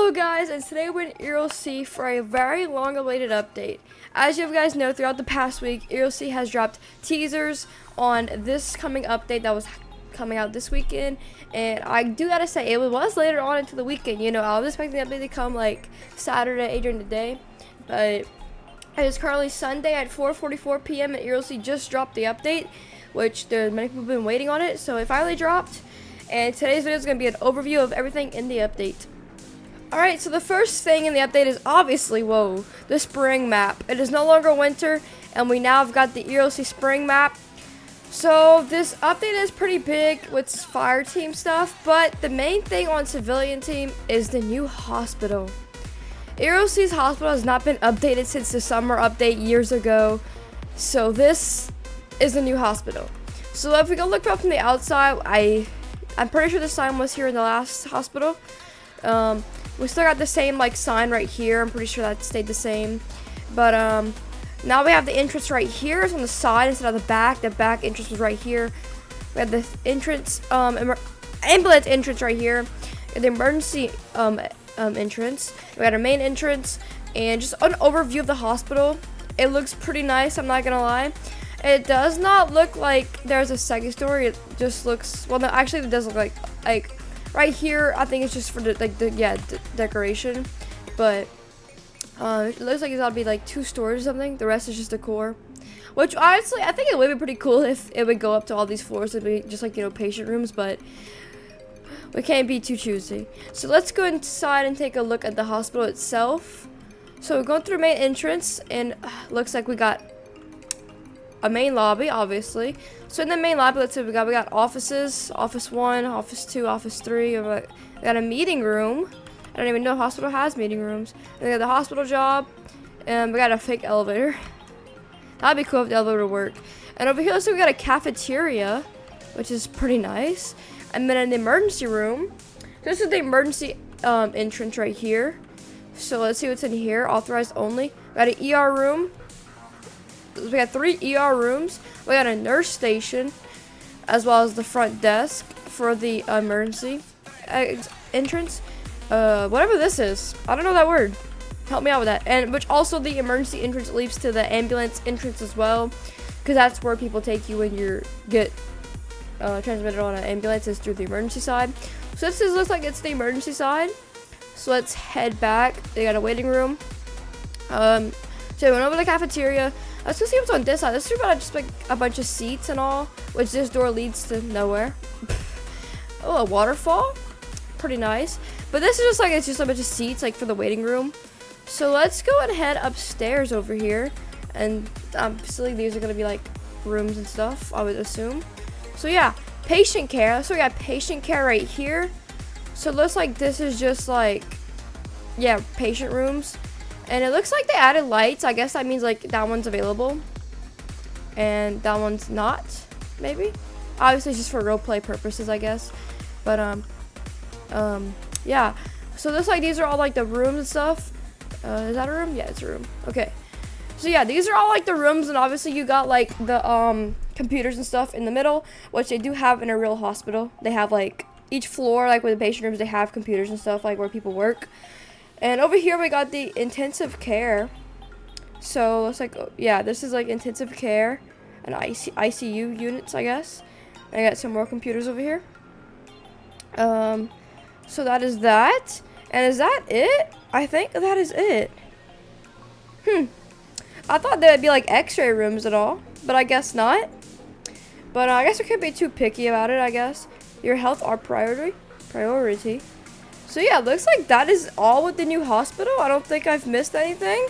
Hello guys, and today we're in ERLC for a very long-awaited update. As you guys know, throughout the past week, ERLC has dropped teasers on this coming update that was coming out this weekend. And I do gotta say, it was later on into the weekend. You know, I was expecting the update to come like Saturday during the day, but it is currently Sunday at 4:44 p.m. and ERLC just dropped the update, which there many people have been waiting on it. So it finally dropped, and today's video is going to be an overview of everything in the update. Alright, so the first thing in the update is obviously, the spring map. It is no longer winter, and we now have got the ERLC spring map. So this update is pretty big with fire team stuff, but the main thing on civilian team is the new hospital. ERLC's hospital has not been updated since the summer update years ago, so this is the new hospital. So if we go look up from the outside, I'm pretty sure the sign was here in the last hospital. We still got the same like sign right here. I'm pretty sure that stayed the same. But now we have the entrance right here. It's on the side instead of the back. The back entrance was right here. We have the entrance, ambulance entrance right here. And the emergency entrance. We got our main entrance and just an overview of the hospital. It looks pretty nice, I'm not gonna lie. It does not look like there's a second story. It just looks, well, no, actually it does look like right here, I think it's just for the decoration, but it looks like it's gotta be like 2 stories or something. The rest is just decor, which honestly I think it would be pretty cool if it would go up to all these floors. It'd be just like, you know, patient rooms, but we can't be too choosy. So let's go inside and take a look at the hospital itself. So we're going through the main entrance, and looks like we got a main lobby, obviously. So in the main lobby, let's see what we got offices, office 1, office 2, office 3. We got a meeting room. I don't even know if hospital has meeting rooms. And we got the hospital job, and we got a fake elevator. That'd be cool if the elevator would work. And over here, let's see, we got a cafeteria, which is pretty nice. And then in the emergency room, this is the emergency entrance right here. So let's see what's in here. Authorized only. We got an ER room. We got 3 ER rooms. We got a nurse station, as well as the front desk for the emergency entrance. Whatever this is, I don't know that word. Help me out with that. And which also the emergency entrance leads to the ambulance entrance as well, because that's where people take you when you get transmitted on an ambulance, is through the emergency side. So this looks like it's the emergency side. So let's head back. They got a waiting room. So we went over to the cafeteria. Let's go see what's on this side. This is about just like a bunch of seats and all, which this door leads to nowhere. Oh, a waterfall. Pretty nice. But this is just like, it's just a bunch of seats like for the waiting room. So let's go and head upstairs over here. And obviously these are going to be like rooms and stuff, I would assume. So yeah, patient care. So we got patient care right here. So it looks like this is just like, yeah, patient rooms. And it looks like they added lights. I guess that means like that one's available and that one's not, maybe. Obviously it's just for roleplay purposes, I guess. But yeah. So it looks like these are all like the rooms and stuff. Is that a room? Yeah, it's a room. Okay. So yeah, these are all like the rooms, and obviously you got like the computers and stuff in the middle, which they do have in a real hospital. They have like each floor, like with the patient rooms, they have computers and stuff like where people work. And over here we got the intensive care. So it's like, yeah, this is like intensive care and ICU units, I guess. And I got some more computers over here. So that is that. And is that it? I think that is it. I thought there would be like x-ray rooms and all, but I guess not. But I guess we can't be too picky about it, I guess. Your health our priority. So yeah, looks like that is all with the new hospital. I don't think I've missed anything.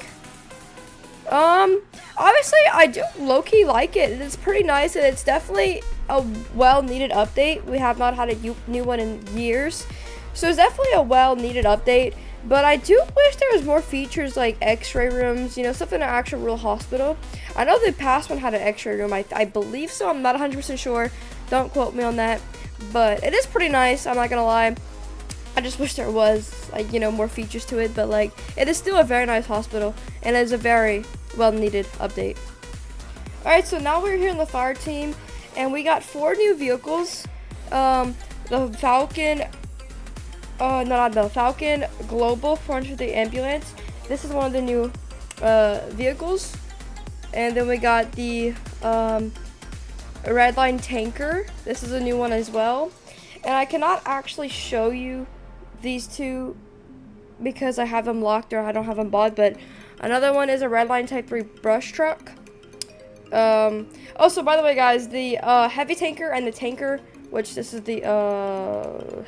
Obviously I do low-key like it. It's pretty nice, and it's definitely a well-needed update. We have not had a new one in years. So it's definitely a well-needed update. But I do wish there was more features like x-ray rooms, you know, stuff in an actual real hospital. I know the past one had an x-ray room. I believe so. I'm not 100% sure. Don't quote me on that. But it is pretty nice. I'm not going to lie. I just wish there was, like, you know, more features to it. But, like, it is still a very nice hospital. And it is a very well-needed update. Alright, so now we're here in the fire team. And we got 4 new vehicles. The Falcon not the Falcon Global 450 ambulance. This is one of the new vehicles. And then we got the Redline tanker. This is a new one as well. And I cannot actually show you these two because I have them locked or I don't have them bought, but another one is a Redline Type 3 brush truck. Also, by the way, guys, the heavy tanker and the tanker, which this is the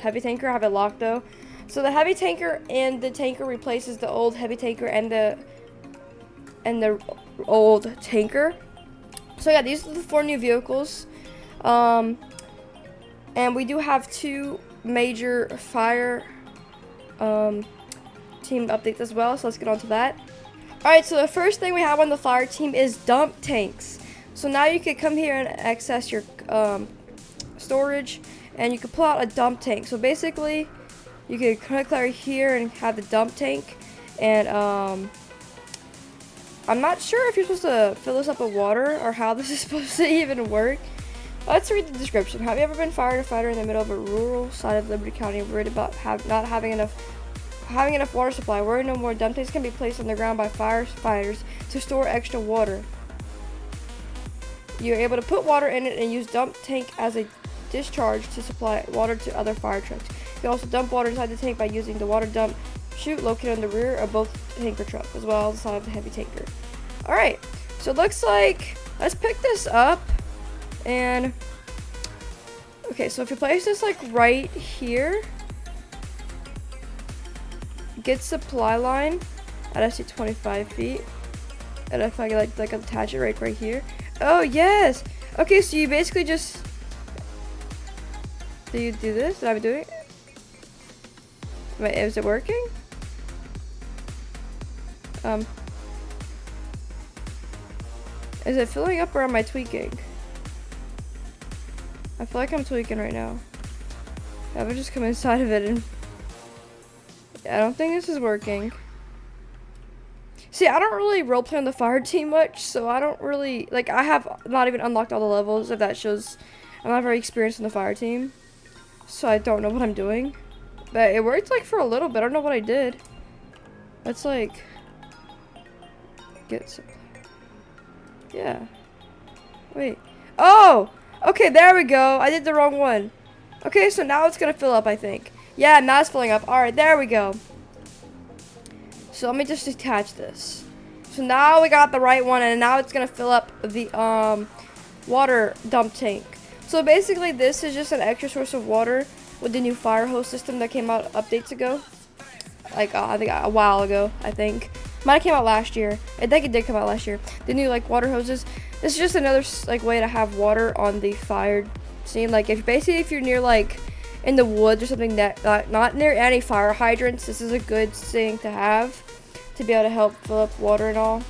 heavy tanker, I have it locked though. So the heavy tanker and the tanker replaces the old heavy tanker and the old tanker. So yeah, these are the 4 new vehicles. And we do have 2 major fire team updates as well, so let's get on to that. Alright, so the first thing we have on the fire team is dump tanks. So now you can come here and access your storage, and you can pull out a dump tank. So basically, you can click right here and have the dump tank, and I'm not sure if you're supposed to fill this up with water or how this is supposed to even work. Let's read the description. Have you ever been firefighter in the middle of a rural side of Liberty County, worried about not having enough water supply? Worry no more. Dump tanks can be placed on the ground by firefighters to store extra water. You're able to put water in it and use dump tank as a discharge to supply water to other fire trucks. You can also dump water inside the tank by using the water dump chute located on the rear of both tanker truck, as well as the side of the heavy tanker. Alright, so it looks like, let's pick this up, and, okay, so if you place this like right here, get supply line at, I see 25 feet, and if I like attach it right here. Oh yes! Okay, so you basically just, do you do this? Did I do it? Wait, is it working? Is it filling up or am I tweaking? I feel like I'm tweaking right now. I would just come inside of it and I don't think this is working. See, I don't really roleplay on the fire team much, so I don't really, like, I have not even unlocked all the levels, if that shows. I'm not very experienced in the fire team, so I don't know what I'm doing. But it worked, like, for a little bit. I don't know what I did. Let's, like, get supply. Yeah. Wait. Oh! Okay, there we go. I did the wrong one. Okay, so now it's gonna fill up, I think. Yeah, now it's filling up. Alright, there we go. So let me just detach this. So now we got the right one, and now it's gonna fill up the water dump tank. So basically this is just an extra source of water with the new fire hose system that came out updates ago. Like I think a while ago, I think. Might have came out last year. I think it did come out last year. The new like water hoses. This is just another like way to have water on the fire scene. Like if you're near like in the woods or something that not near any fire hydrants, this is a good thing to have to be able to help fill up water and all.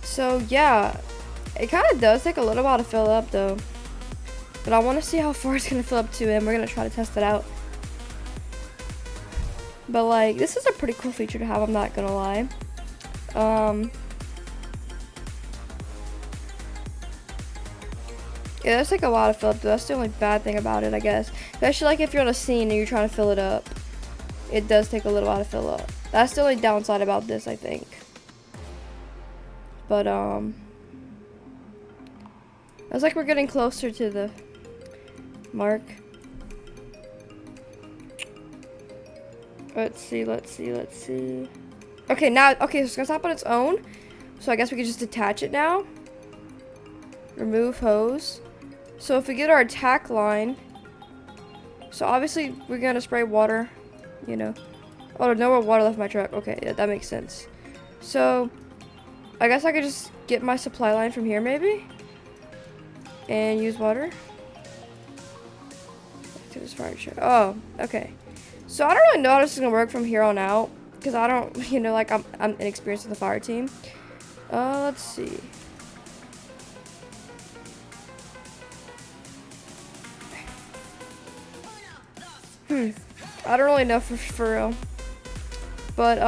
So yeah, it kind of does take a little while to fill up though, but I want to see how far it's gonna fill up to, and we're gonna try to test it out. But like, this is a pretty cool feature to have, I'm not gonna lie. Yeah, that's like a lot of fill up though. That's the only bad thing about it, I guess. Especially like if you're on a scene and you're trying to fill it up. It does take a little while to fill up. That's the only downside about this, I think. But it's like we're getting closer to the mark. Let's see. Okay, now, okay, so it's gonna stop on its own. So I guess we can just detach it now. Remove hose. So if we get our attack line, so obviously we're gonna spray water, you know. Oh, no more water left in my truck. Okay, yeah, that makes sense. So I guess I could just get my supply line from here maybe and use water to this fire truck. Oh, okay. So I don't really know how this is gonna work from here on out because I don't, you know, like I'm inexperienced in the fire team. Let's see. I don't really know for real. But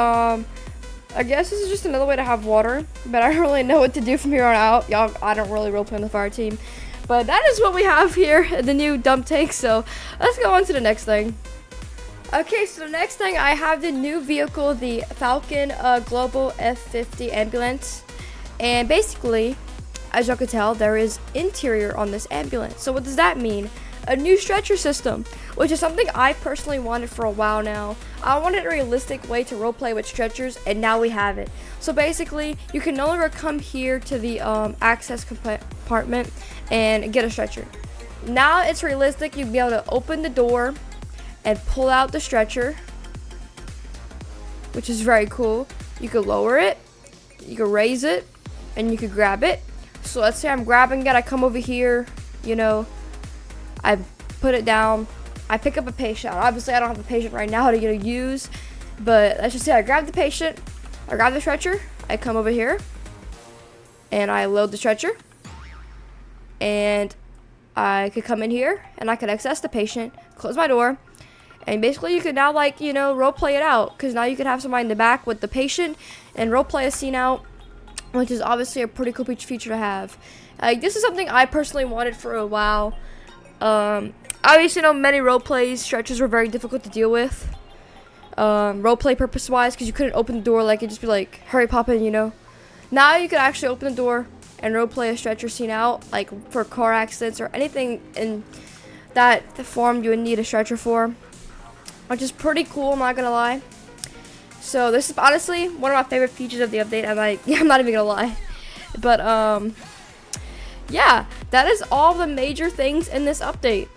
I guess this is just another way to have water, but I don't really know what to do from here on out. Y'all, I don't really roleplay on the fire team. But But that is what we have here, the new dump tank. So let's go on to the next thing. Okay, so the next thing, I have the new vehicle, the Falcon Global F50 ambulance. And basically, as y'all can tell, there is interior on this ambulance. So what does that mean? A new stretcher system, which is something I personally wanted for a while now. I wanted a realistic way to roleplay with stretchers, and now we have it. So basically, you can no longer come here to the access compartment and get a stretcher. Now it's realistic. You'll be able to open the door and pull out the stretcher, which is very cool. You could lower it, you could raise it, and you could grab it. So let's say I'm grabbing it, I come over here, you know, I put it down, I pick up a patient. Obviously I don't have a patient right now to use, but let's just say I grab the patient, I grab the stretcher, I come over here, and I load the stretcher, and I could come in here, and I could access the patient, close my door, and basically you could now, like, you know, role play it out, because now you could have somebody in the back with the patient and role play a scene out, which is obviously a pretty cool feature to have. This is something I personally wanted for a while. Obviously, you know, many role plays, stretchers were very difficult to deal with, role play purpose wise, because you couldn't open the door, like, it'd just be like, hurry, pop in, you know. Now you could actually open the door and role play a stretcher scene out, like for car accidents or anything in that form you would need a stretcher for, which is pretty cool, I'm not gonna lie. So this is honestly one of my favorite features of the update. I'm not even gonna lie. But yeah, that is all the major things in this update.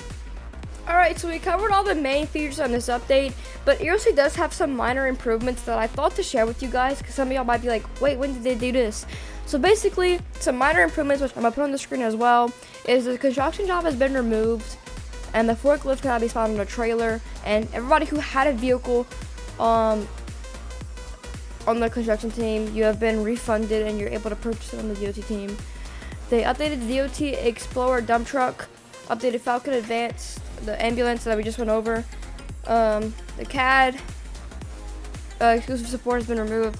Alright, so we covered all the main features on this update, but ERC does have some minor improvements that I thought to share with you guys, because some of y'all might be like, wait, when did they do this? So basically, some minor improvements, which I'm gonna put on the screen as well, is the construction job has been removed, and the forklift cannot be found in a trailer, and everybody who had a vehicle on the construction team, you have been refunded and you're able to purchase it on the DOT team. They updated the DOT Explorer dump truck, updated Falcon Advanced, the ambulance that we just went over. The CAD exclusive support has been removed.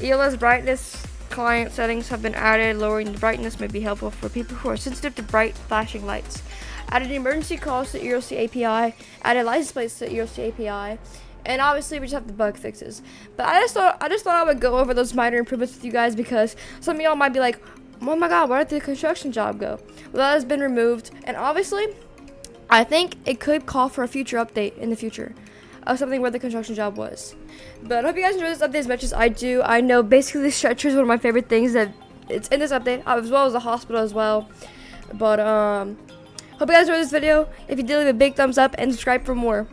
ELS brightness client settings have been added. Lowering the brightness may be helpful for people who are sensitive to bright flashing lights. Added emergency calls to ERC API. Added license plates to ERC API. And obviously, we just have the bug fixes. But I just thought I would go over those minor improvements with you guys, because some of y'all might be like, oh my god, where did the construction job go? Well, that has been removed. And obviously, I think it could call for a future update in the future of something where the construction job was. But I hope you guys enjoy this update as much as I do. I know basically the stretcher is one of my favorite things that it's in this update, as well as the hospital as well. But hope you guys enjoyed this video. If you did, leave a big thumbs up and subscribe for more.